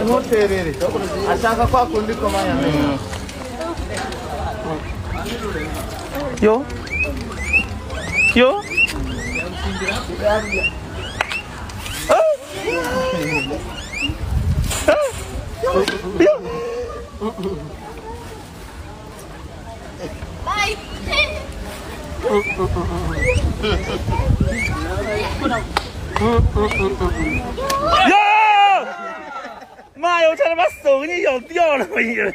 ntuterere ashaka kwa kundi komanya yo yo Bye. 야!妈，我差点把手给你咬掉了，我以为。